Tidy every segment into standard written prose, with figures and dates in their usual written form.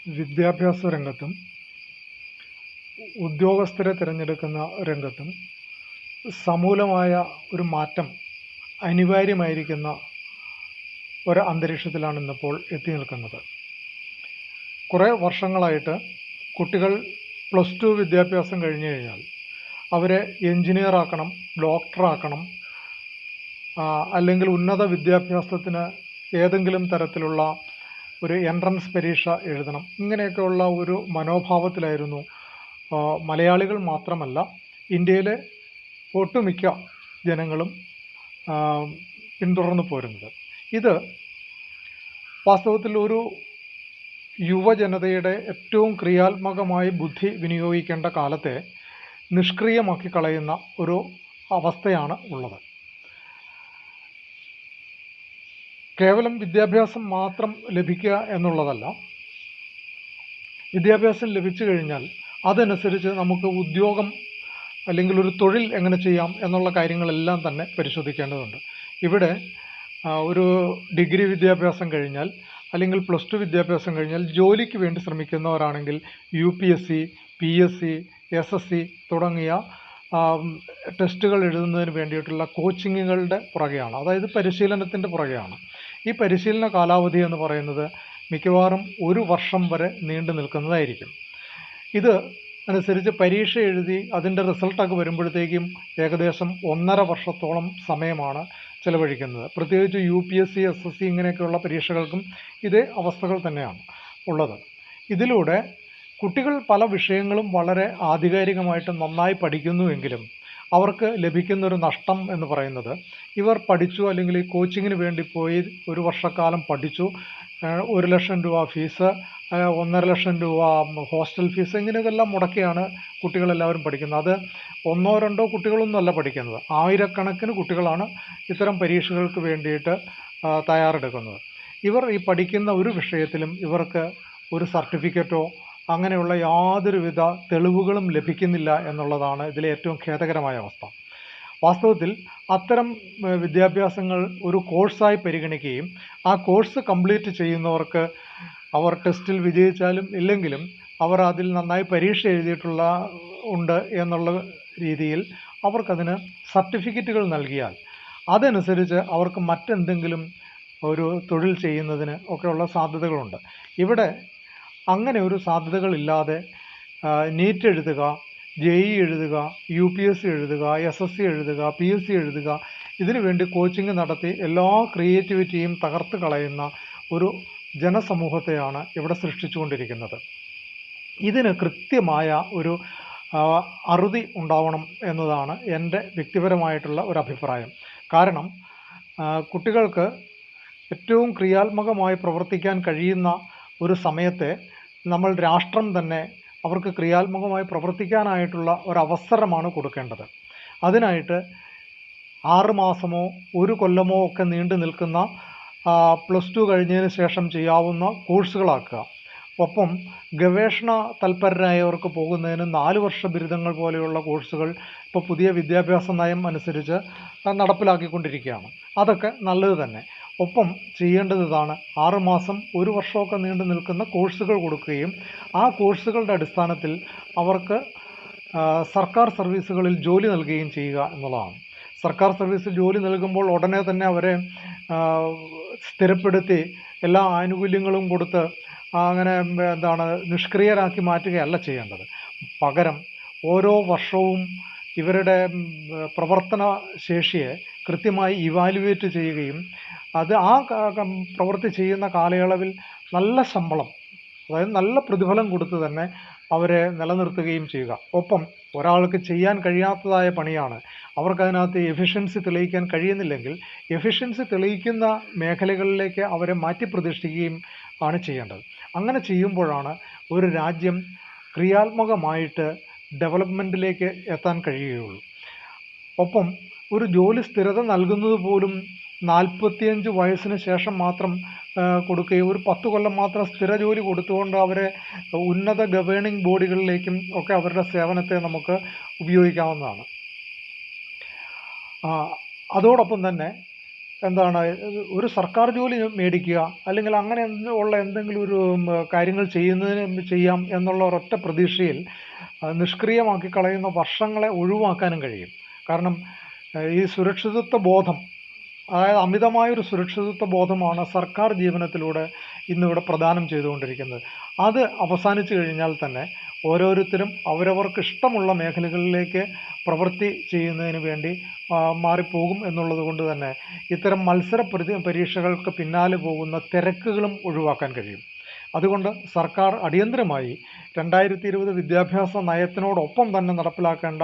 വിദ്യാഭ്യാസ രംഗത്തും ഉദ്യോഗസ്ഥരെ തിരഞ്ഞെടുക്കുന്ന രംഗത്തും സമൂലമായ ഒരു മാറ്റം അനിവാര്യമായിരിക്കുന്ന ഒരു അന്തരീക്ഷത്തിലാണ് ഇന്നിപ്പോൾ എത്തി നിൽക്കുന്നത്. കുറേ വർഷങ്ങളായിട്ട് കുട്ടികൾ +2 വിദ്യാഭ്യാസം കഴിഞ്ഞു കഴിഞ്ഞാൽ അവരെ എഞ്ചിനീയറാക്കണം, ഡോക്ടറാക്കണം, അല്ലെങ്കിൽ ഉന്നത വിദ്യാഭ്യാസത്തിന് ഏതെങ്കിലും തരത്തിലുള്ള ഒരു എൻട്രൻസ് പരീക്ഷ എഴുതണം. ഇങ്ങനെയൊക്കെയുള്ള ഒരു മനോഭാവത്തിലായിരുന്നു മലയാളികൾ മാത്രമല്ല ഇന്ത്യയിലെ ഒട്ടുമിക്ക ജനങ്ങളും പിന്തുടർന്നു പോരുന്നത്. ഇത് വാസ്തവത്തിൽ ഒരു യുവജനതയുടെ ഏറ്റവും ക്രിയാത്മകമായി ബുദ്ധി വിനിയോഗിക്കേണ്ട കാലത്തെ നിഷ്ക്രിയമാക്കി കളയുന്ന ഒരു അവസ്ഥയാണ് ഉള്ളത്. കേവലം വിദ്യാഭ്യാസം മാത്രം ലഭിക്കുക എന്നുള്ളതല്ല, വിദ്യാഭ്യാസം ലഭിച്ചു കഴിഞ്ഞാൽ അതനുസരിച്ച് നമുക്ക് ഉദ്യോഗം അല്ലെങ്കിൽ ഒരു തൊഴിൽ എങ്ങനെ ചെയ്യാം എന്നുള്ള കാര്യങ്ങളെല്ലാം തന്നെ പരിശോധിക്കേണ്ടതുണ്ട്. ഇവിടെ ഒരു ഡിഗ്രി വിദ്യാഭ്യാസം കഴിഞ്ഞാൽ അല്ലെങ്കിൽ +2 വിദ്യാഭ്യാസം കഴിഞ്ഞാൽ ജോലിക്ക് വേണ്ടി ശ്രമിക്കുന്നവരാണെങ്കിൽ UPSC, PSC, SSC തുടങ്ങിയ ടെസ്റ്റുകൾ എഴുതുന്നതിന് വേണ്ടിയിട്ടുള്ള കോച്ചിങ്ങുകളുടെ പുറകെയാണ്, അതായത് പരിശീലനത്തിൻ്റെ പുറകെയാണ്. ഈ പരിശീലന കാലാവധി എന്ന് പറയുന്നത് മിക്കവാറും 1 വർഷം വരെ നീണ്ടു നിൽക്കുന്നതായിരിക്കും. ഇത് അനുസരിച്ച് പരീക്ഷ എഴുതി അതിൻ്റെ റിസൾട്ടൊക്കെ വരുമ്പോഴത്തേക്കും ഏകദേശം 1.5 വർഷത്തോളം സമയമാണ് ചിലവഴിക്കുന്നത്. പ്രത്യേകിച്ച് UPSC, SSC ഇങ്ങനെയൊക്കെയുള്ള പരീക്ഷകൾക്കും ഇതേ അവസ്ഥകൾ തന്നെയാണ് ഉള്ളത്. ഇതിലൂടെ കുട്ടികൾ പല വിഷയങ്ങളും വളരെ ആധികാരികമായിട്ട് നന്നായി പഠിക്കുന്നുവെങ്കിലും അവർക്ക് ലഭിക്കുന്നൊരു നഷ്ടം എന്ന് പറയുന്നത്, ഇവർ പഠിച്ചു അല്ലെങ്കിൽ ഈ കോച്ചിങ്ങിന് വേണ്ടി പോയി 1 വർഷക്കാലം പഠിച്ചു, 1 ലക്ഷം രൂപ ഫീസ്, 1.5 ലക്ഷം രൂപ ഹോസ്റ്റൽ ഫീസ്, ഇങ്ങനെയൊക്കെല്ലാം മുടക്കിയാണ് കുട്ടികളെല്ലാവരും പഠിക്കുന്നത്. അത് 1-2 കുട്ടികളൊന്നുമല്ല പഠിക്കുന്നത്, ആയിരക്കണക്കിന് കുട്ടികളാണ് ഇത്തരം പരീക്ഷകൾക്ക് വേണ്ടിയിട്ട് തയ്യാറെടുക്കുന്നത്. ഇവർ ഈ പഠിക്കുന്ന ഒരു വിഷയത്തിലും ഇവർക്ക് ഒരു സർട്ടിഫിക്കറ്റോ അങ്ങനെയുള്ള യാതൊരുവിധ തെളിവുകളും ലഭിക്കുന്നില്ല എന്നുള്ളതാണ് ഇതിലെ ഏറ്റവും ഖേദകരമായ അവസ്ഥ. വാസ്തവത്തിൽ അത്തരം വിദ്യാഭ്യാസങ്ങൾ ഒരു കോഴ്സായി പരിഗണിക്കുകയും ആ കോഴ്സ് കംപ്ലീറ്റ് ചെയ്യുന്നവർക്ക് അവർ ടെസ്റ്റിൽ വിജയിച്ചാലും ഇല്ലെങ്കിലും അവർ അതിൽ നന്നായി പരീക്ഷ എഴുതിയിട്ടുള്ള ഉണ്ട് എന്നുള്ള രീതിയിൽ അവർക്കതിന് സർട്ടിഫിക്കറ്റുകൾ നൽകിയാൽ അതനുസരിച്ച് അവർക്ക് മറ്റെന്തെങ്കിലും ഒരു തൊഴിൽ ചെയ്യുന്നതിന് ഒക്കെയുള്ള സാധ്യതകളുണ്ട്. ഇവിടെ അങ്ങനെ ഒരു സാധ്യതകളില്ലാതെ നീറ്റ് എഴുതുക, JEE എഴുതുക, UPSC എഴുതുക, SSC എഴുതുക, PSC എഴുതുക, ഇതിനു വേണ്ടി കോച്ചിങ് നടത്തി എല്ലാ ക്രിയേറ്റിവിറ്റിയും തകർത്ത് കളയുന്ന ഒരു ജനസമൂഹത്തെയാണ് ഇവിടെ സൃഷ്ടിച്ചുകൊണ്ടിരിക്കുന്നത്. ഇതിന് കൃത്യമായ ഒരു അറുതി ഉണ്ടാവണം എന്നതാണ് എൻ്റെ വ്യക്തിപരമായിട്ടുള്ള ഒരു അഭിപ്രായം. കാരണം കുട്ടികൾക്ക് ഏറ്റവും ക്രിയാത്മകമായി പ്രവർത്തിക്കാൻ കഴിയുന്ന ഒരു സമയത്തെ നമ്മൾ രാഷ്ട്രം തന്നെ അവർക്ക് ക്രിയാത്മകമായി പ്രവർത്തിക്കാനായിട്ടുള്ള ഒരവസരമാണ് കൊടുക്കേണ്ടത്. അതിനായിട്ട് 6 മാസമോ 1 കൊല്ലമോ ഒക്കെ നീണ്ടു നിൽക്കുന്ന +2 കഴിഞ്ഞതിന് ശേഷം ചെയ്യാവുന്ന കോഴ്സുകളാക്കുക. ഒപ്പം ഗവേഷണ തൽപരരായവർക്ക് പോകുന്നതിന് 4 വർഷ ബിരുദങ്ങൾ പോലെയുള്ള കോഴ്സുകൾ ഇപ്പോൾ പുതിയ വിദ്യാഭ്യാസ നയം അനുസരിച്ച് നടപ്പിലാക്കിക്കൊണ്ടിരിക്കുകയാണ്. അതൊക്കെ നല്ലത് തന്നെ. ഒപ്പം ചെയ്യേണ്ടത് ഇതാണ്: 6 മാസം 1 വർഷമൊക്കെ നീണ്ടു നിൽക്കുന്ന കോഴ്സുകൾ കൊടുക്കുകയും ആ കോഴ്സുകളുടെ അടിസ്ഥാനത്തിൽ അവർക്ക് സർക്കാർ സർവീസുകളിൽ ജോലി നൽകുകയും ചെയ്യുക എന്നുള്ളതാണ്. സർക്കാർ സർവീസിൽ ജോലി നൽകുമ്പോൾ ഉടനെ തന്നെ അവരെ സ്ഥിരപ്പെടുത്തി എല്ലാ ആനുകൂല്യങ്ങളും കൊടുത്ത് അങ്ങനെ നിഷ്ക്രിയരാക്കി മാറ്റുകയല്ല ചെയ്യേണ്ടത്. പകരം ഓരോ വർഷവും ഇവരുടെ പ്രവർത്തന ശേഷിയെ കൃത്യമായി ഇവാലുവേറ്റ് ചെയ്യുകയും അത് ആ പ്രവൃത്തി ചെയ്യുന്ന കാലയളവിൽ നല്ല ശമ്പളം, അതായത് നല്ല പ്രതിഫലം കൊടുത്ത് തന്നെ അവരെ നിലനിർത്തുകയും ചെയ്യുക. ഒപ്പം ഒരാൾക്ക് ചെയ്യാൻ കഴിയാത്തതായ പണിയാണ്, അവർക്കതിനകത്ത് എഫിഷ്യൻസി തെളിയിക്കാൻ കഴിയുന്നില്ലെങ്കിൽ എഫിഷ്യൻസി തെളിയിക്കുന്ന മേഖലകളിലേക്ക് അവരെ മാറ്റി പ്രതിഷ്ഠിക്കുകയും ആണ് ചെയ്യേണ്ടത്. അങ്ങനെ ചെയ്യുമ്പോഴാണ് ഒരു രാജ്യം ക്രിയാത്മകമായിട്ട് ഡെവലപ്മെൻറ്റിലേക്ക് എത്താൻ കഴിയുകയുള്ളൂ. ഒപ്പം ഒരു ജോലി സ്ഥിരത നൽകുന്നത് പോലും 45 വയസ്സിന് ശേഷം മാത്രം കൊടുക്കുകയും ഒരു 10 കൊല്ലം മാത്രം സ്ഥിര ജോലി കൊടുത്തുകൊണ്ട് അവരെ ഉന്നത ഗവേണിംഗ് ബോഡികളിലേക്കും ഒക്കെ അവരുടെ സേവനത്തെ നമുക്ക് ഉപയോഗിക്കാവുന്നതാണ്. അതോടൊപ്പം തന്നെ എന്താണ് ഒരു സർക്കാർ ജോലി മേടിക്കുക അല്ലെങ്കിൽ അങ്ങനെ ഉള്ള എന്തെങ്കിലും ഒരു കാര്യങ്ങൾ ചെയ്യാം എന്നുള്ള ഒരൊറ്റ പ്രതീക്ഷയിൽ നിഷ്ക്രിയമാക്കി കളയുന്ന വർഷങ്ങളെ ഒഴിവാക്കാനും കഴിയും. കാരണം ഈ സുരക്ഷിതത്വ ബോധം, അതായത് അമിതമായൊരു സുരക്ഷിതത്വ ബോധമാണ് സർക്കാർ ജീവനത്തിലൂടെ ഇന്നിവിടെ പ്രദാനം ചെയ്തുകൊണ്ടിരിക്കുന്നത്. അത് അവസാനിച്ചു കഴിഞ്ഞാൽ തന്നെ ഓരോരുത്തരും അവരവർക്ക് ഇഷ്ടമുള്ള മേഖലകളിലേക്ക് പ്രവൃത്തി ചെയ്യുന്നതിന് വേണ്ടി മാറിപ്പോകും എന്നുള്ളത് കൊണ്ട് തന്നെ ഇത്തരം പരീക്ഷകൾക്ക് പിന്നാലെ പോകുന്ന തിരക്കുകളും ഒഴിവാക്കാൻ കഴിയും. അതുകൊണ്ട് സർക്കാർ അടിയന്തരമായി 2020 വിദ്യാഭ്യാസ നയത്തിനോടൊപ്പം തന്നെ നടപ്പിലാക്കേണ്ട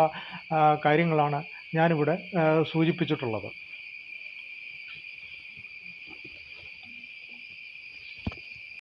കാര്യങ്ങളാണ് ഞാനിവിടെ സൂചിപ്പിച്ചിട്ടുള്ളത്.